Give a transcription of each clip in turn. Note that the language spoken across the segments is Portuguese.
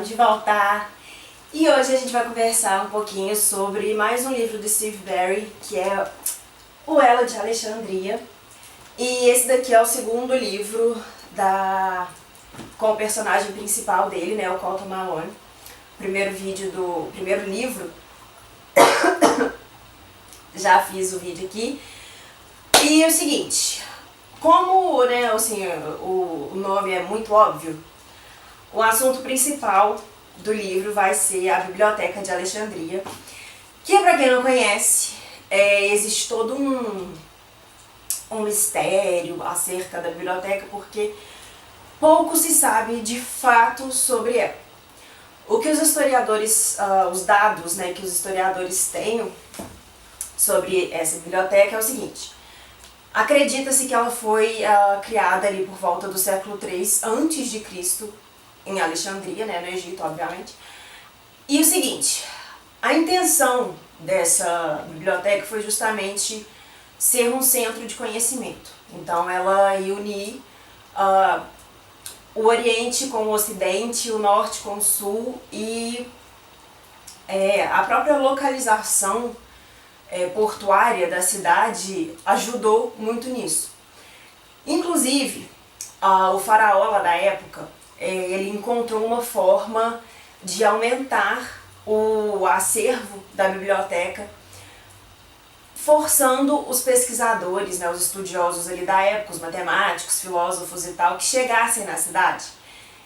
Estamos de volta! E hoje a gente vai conversar um pouquinho sobre mais um livro do Steve Berry, que é O Elo de Alexandria. E esse daqui é o segundo livro com o personagem principal dele, né, o Cotton Malone. Primeiro livro, já fiz o vídeo aqui. E é o seguinte, como, né, assim, o nome é muito óbvio, o assunto principal do livro vai ser a Biblioteca de Alexandria, que, para quem não conhece, existe todo um mistério acerca da biblioteca, porque pouco se sabe de fato sobre ela. O que os historiadores, os dados, né, que os historiadores têm sobre essa biblioteca é o seguinte: acredita-se que ela foi criada ali por volta do século III a.C., em Alexandria, né, no Egito, obviamente. E o seguinte, a intenção dessa biblioteca foi justamente ser um centro de conhecimento. Então ela ia unir o Oriente com o Ocidente, o Norte com o Sul, e a própria localização portuária da cidade ajudou muito nisso. Inclusive, o faraó lá da época, ele encontrou uma forma de aumentar o acervo da biblioteca, forçando os pesquisadores, né, os estudiosos ali da época, os matemáticos, filósofos e tal, que chegassem na cidade.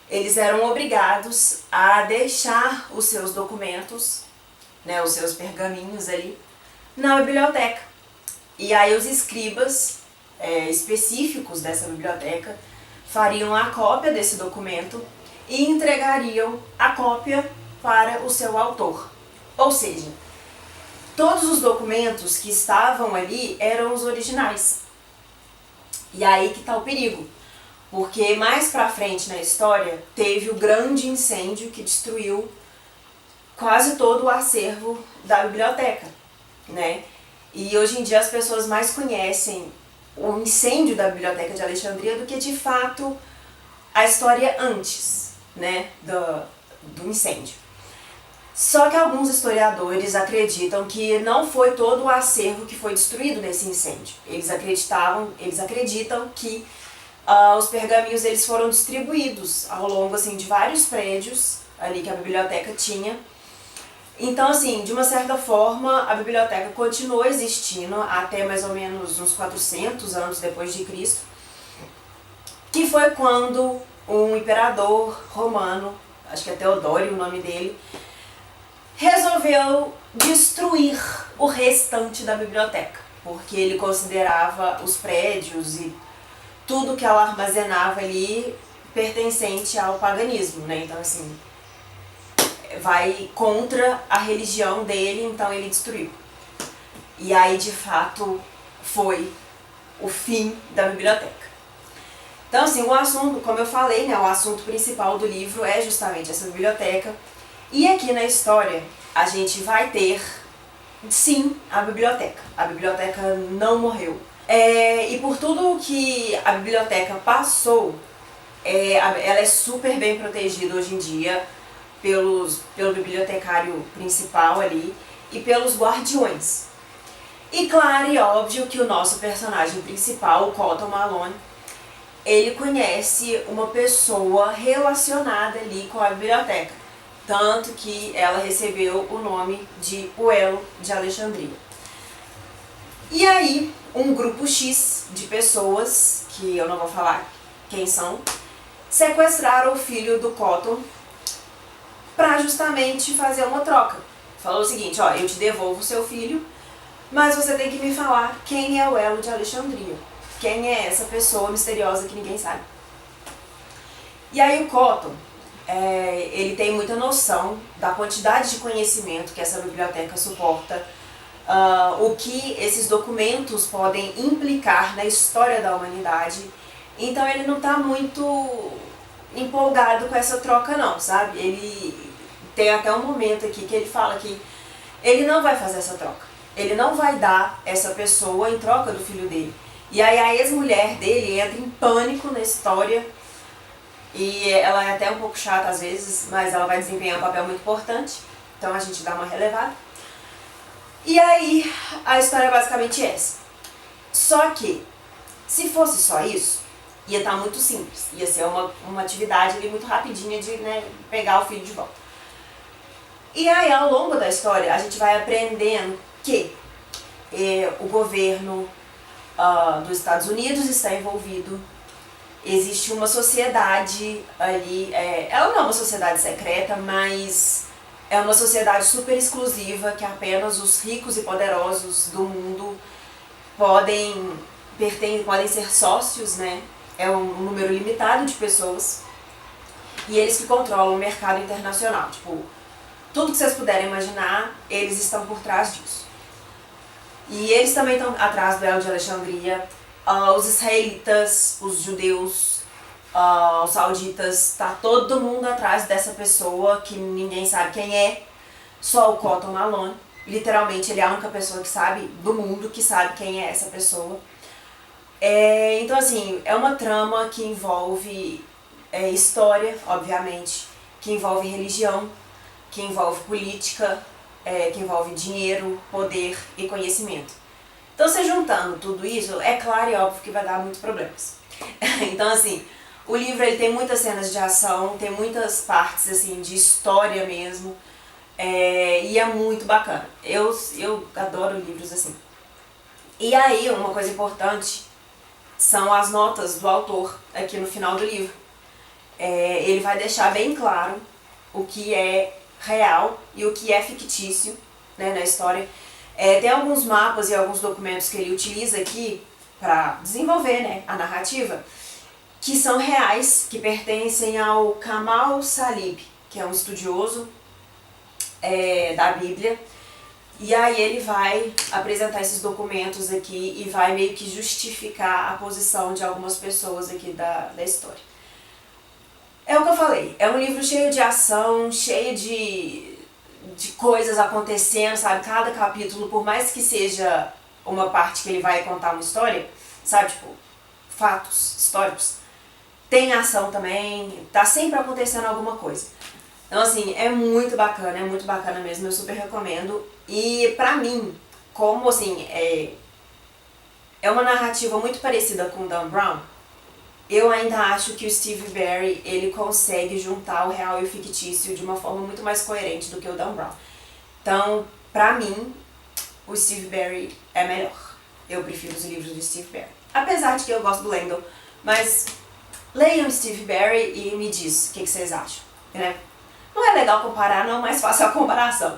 Eles eram obrigados a deixar os seus documentos, né, os seus pergaminhos ali, na biblioteca. E aí os escribas específicos dessa biblioteca fariam a cópia desse documento e entregariam a cópia para o seu autor. Ou seja, todos os documentos que estavam ali eram os originais. E aí que está o perigo, porque mais pra frente na história teve o grande incêndio que destruiu quase todo o acervo da biblioteca, né? E hoje em dia as pessoas mais conhecem o incêndio da Biblioteca de Alexandria do que, de fato, a história antes, né, do incêndio. Só que alguns historiadores acreditam que não foi todo o acervo que foi destruído nesse incêndio. Eles acreditam que os pergaminhos eles foram distribuídos ao longo, assim, de vários prédios ali que a biblioteca tinha. Então, assim, de uma certa forma, a biblioteca continuou existindo até mais ou menos uns 400 anos depois de Cristo, que foi quando um imperador romano, acho que é Teodório o nome dele, resolveu destruir o restante da biblioteca, porque ele considerava os prédios e tudo que ela armazenava ali pertencente ao paganismo, né? Então, assim, vai contra a religião dele, então ele destruiu. E aí, de fato, foi o fim da biblioteca. Então, assim, o assunto, como eu falei, né, o assunto principal do livro é justamente essa biblioteca. E aqui na história, a gente vai ter, sim, a biblioteca. A biblioteca não morreu. E por tudo que a biblioteca passou, ela é super bem protegida hoje em dia pelo bibliotecário principal ali e pelos guardiões. E claro e óbvio que o nosso personagem principal, o Cotton Malone, ele conhece uma pessoa relacionada ali com a biblioteca, tanto que ela recebeu o nome de O Elo de Alexandria. E aí, um grupo X de pessoas, que eu não vou falar quem são, sequestraram o filho do Cotton para justamente fazer uma troca. Falou o seguinte: ó, eu te devolvo o seu filho, mas você tem que me falar quem é o Elo de Alexandria. Quem é essa pessoa misteriosa que ninguém sabe? E aí o Cotton, ele tem muita noção da quantidade de conhecimento que essa biblioteca suporta, o que esses documentos podem implicar na história da humanidade. Então ele não está muito empolgado com essa troca não, sabe? Ele tem até um momento aqui que ele fala que ele não vai fazer essa troca. Ele não vai dar essa pessoa em troca do filho dele. E aí a ex-mulher dele entra em pânico na história, E ela é até um pouco chata às vezes, mas ela vai desempenhar um papel muito importante, então a gente dá uma relevada. E aí, a história é basicamente essa. Só que, se fosse só isso, ia estar muito simples. Ia ser uma atividade ali muito rapidinha de, né, pegar o filho de volta. E aí, ao longo da história, a gente vai aprendendo que o governo dos Estados Unidos está envolvido. Existe uma sociedade ali, ela não é uma sociedade secreta, mas é uma sociedade super exclusiva que apenas os ricos e poderosos do mundo podem ser sócios, né? É um número limitado de pessoas e eles que controlam o mercado internacional. Tipo, tudo que vocês puderem imaginar, eles estão por trás disso. E eles também estão atrás do El de Alexandria. Os israelitas, os judeus, os sauditas, tá todo mundo atrás dessa pessoa que ninguém sabe quem é, só o Cotton Malone. Literalmente, ele é a única pessoa que sabe, do mundo, que sabe quem é essa pessoa. Então, assim, é uma trama que envolve história, obviamente, que envolve religião, que envolve política, que envolve dinheiro, poder e conhecimento. Então, você juntando tudo isso, é claro e óbvio que vai dar muitos problemas. Então, assim, o livro ele tem muitas cenas de ação, tem muitas partes assim de história mesmo, e é muito bacana. Eu adoro livros assim. E aí, uma coisa importante são as notas do autor aqui no final do livro. Ele vai deixar bem claro o que é real e o que é fictício, né, na história. Tem alguns mapas e alguns documentos que ele utiliza aqui para desenvolver, né, a narrativa, que são reais, que pertencem ao Kamal Salib, que é um estudioso da Bíblia. E aí ele vai apresentar esses documentos aqui e vai meio que justificar a posição de algumas pessoas aqui da história. É o que eu falei, é um livro cheio de ação, cheio de coisas acontecendo, sabe? Cada capítulo, por mais que seja uma parte que ele vai contar uma história, sabe? Tipo, fatos históricos, tem ação também, tá sempre acontecendo alguma coisa. Então, assim, é muito bacana mesmo, eu super recomendo. E pra mim, como assim, é uma narrativa muito parecida com o Dan Brown, eu ainda acho que o Steve Berry, ele consegue juntar o real e o fictício de uma forma muito mais coerente do que o Dan Brown. Então, pra mim, o Steve Berry é melhor. Eu prefiro os livros do Steve Berry. Apesar de que eu gosto do Landon, mas leiam Steve Berry e me diz o que vocês acham, né? Não é legal comparar não, mas faça a comparação.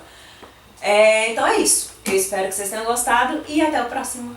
Então é isso. Eu espero que vocês tenham gostado e até o próximo.